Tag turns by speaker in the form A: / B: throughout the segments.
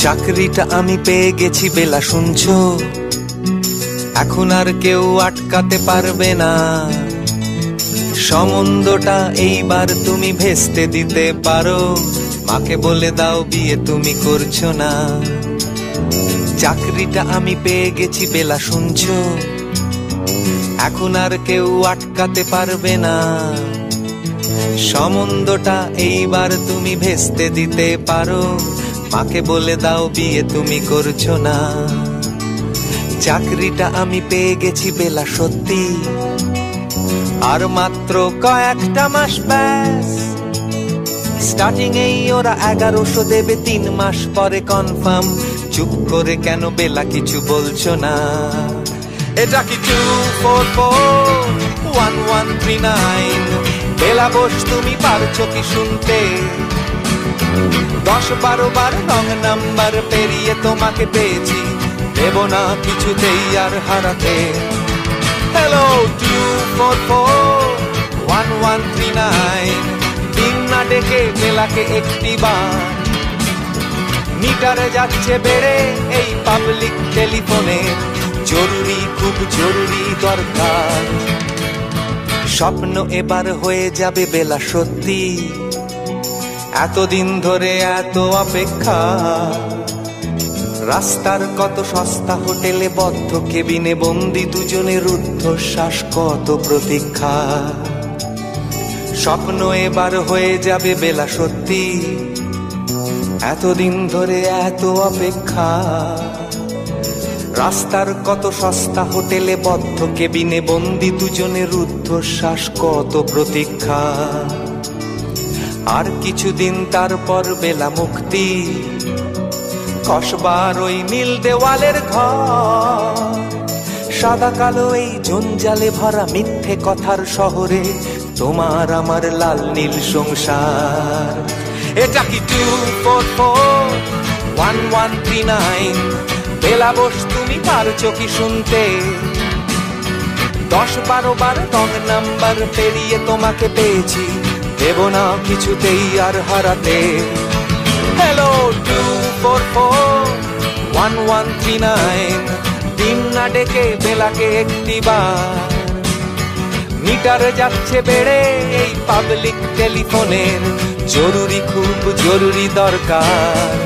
A: চাকরিটা আমি পেয়ে গেছি বেলা, শুনছো? এখন আর কেউ আটকাতে পারবে না। সম্বন্ধটা এইবার তুমি ভেস্তে দিতে পারো। মাকে বলে দাও বিয়ে তুমি করছো না। চাকরিটা আমি পেয়ে গেছি বেলা, শুনছো? এখন আর কেউ আটকাতে পারবে না। সম্বন্ধটা এইবার তুমি ভেস্তে দিতে পারো। মাকে বলে দাও বিয়ে তুমি করছো না। চাকরিটা আমি পেয়ে গেছি বেলা, সত্যি আর মাত্র কয়েকটা মাস ব্যাস। স্টার্টিং এই ওরা 1100 দেবে, 3 মাস পরে কনফার্ম। চুপ করে কেন বেলা কিছু বলছো না? এটা কি 2441139? বেলা বোস তুমি পারছো কি শুনতে? 10-12 বার রং নাম্বার পেরিয়ে তোমাকে পেয়েছি, দেব না কিছুতেই আর হারাতে। হ্যালো 2441139, দিন না ডেকে বেলাকে একটি বার। মিটারে যাচ্ছে বেড়ে এই পাবলিক টেলিফোনে, জরুরি খুব জরুরি দরকার। স্বপ্ন এবার হয়ে যাবে বেলা, সত্যি এতদিন ধরে এত অপেক্ষা। রাস্তার কত সস্তা হোটেলে বদ্ধ কেবিনে বন্দি দুজনের রুদ্ধশ্বাস, কত প্রতীক্ষা। স্বপ্ন এবার হয়ে যাবে বেলা, সত্যি এতদিন ধরে এত অপেক্ষা। রাস্তার কত সস্তা হোটেলে বদ্ধ কেবিনে বন্দি দুজনের রুদ্ধশ্বাস, কত প্রতীক্ষা। আর কিছুদিন তারপর বেলা মুক্তি, কসবার ওই নীল দেওয়ালের ঘর। সাদা কালো এই জঞ্জালে ভরা মিথ্যে কথার শহরে তোমার আমার লাল নীল সংসার। এটা কি 2441139? বেলা বোস তুমি পারছো কি শুনতে? 10-12 বার রং নাম্বার পেরিয়ে তোমাকে পেয়েছি, দেব না কিছুতেই আর হারাতে। হ্যালো 2441139, দিন না ডেকে বেলাকে একটি বার। মিটারে যাচ্ছে বেড়ে এই পাবলিক টেলিফোনের, জরুরি খুব জরুরি দরকার।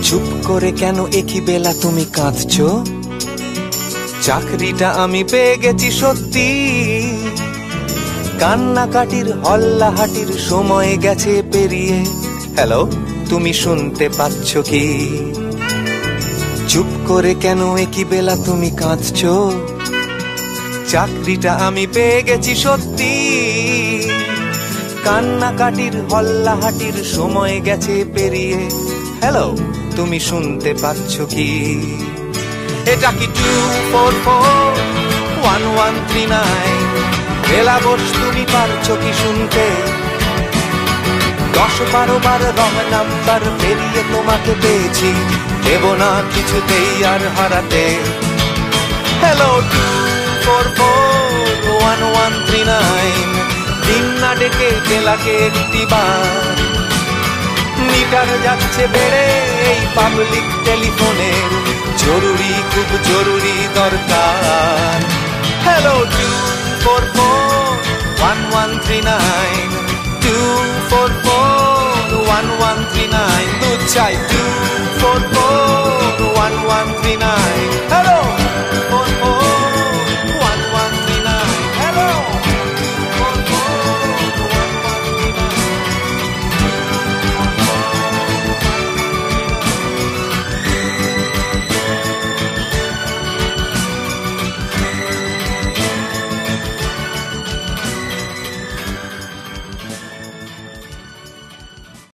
A: চুপ করে কেন একই বেলা তুমি কাঁদছো? চাকরিটা আমি পেয়ে গেছি সত্যি, কান্নাকাটির হল্লাহাটির সময় গেছে পেরিয়ে। হ্যালো তুমি শুনতে পাচ্ছ কি? চুপ করে কেন একই বেলা তুমি কাঁদছো? চাকরিটা আমি পেয়ে গেছি সত্যি, কান্নাকাটির হল্লাহাটির সময় গেছে পেরিয়ে। হ্যালো তুমি শুনতে পাচ্ছ কি? এটা কি 2441139? বেলা বোস তুমি পারছো কি শুনতে? 10-12 বার রং নাম্বার পেরিয়ে তোমাকে পেয়েছি, দেব না কিছুতেই আর হারাতে। হ্যালো 2441139, দিন না ডেকে বেলাকে একটি বার। মিটার যাচ্ছে বেড়ে এই পাবলিক টেলিফোনের, জরুরি খুব জরুরি দরকার। হ্যালো 2441139, 2441139, দু চাই 2441139। হ্যালো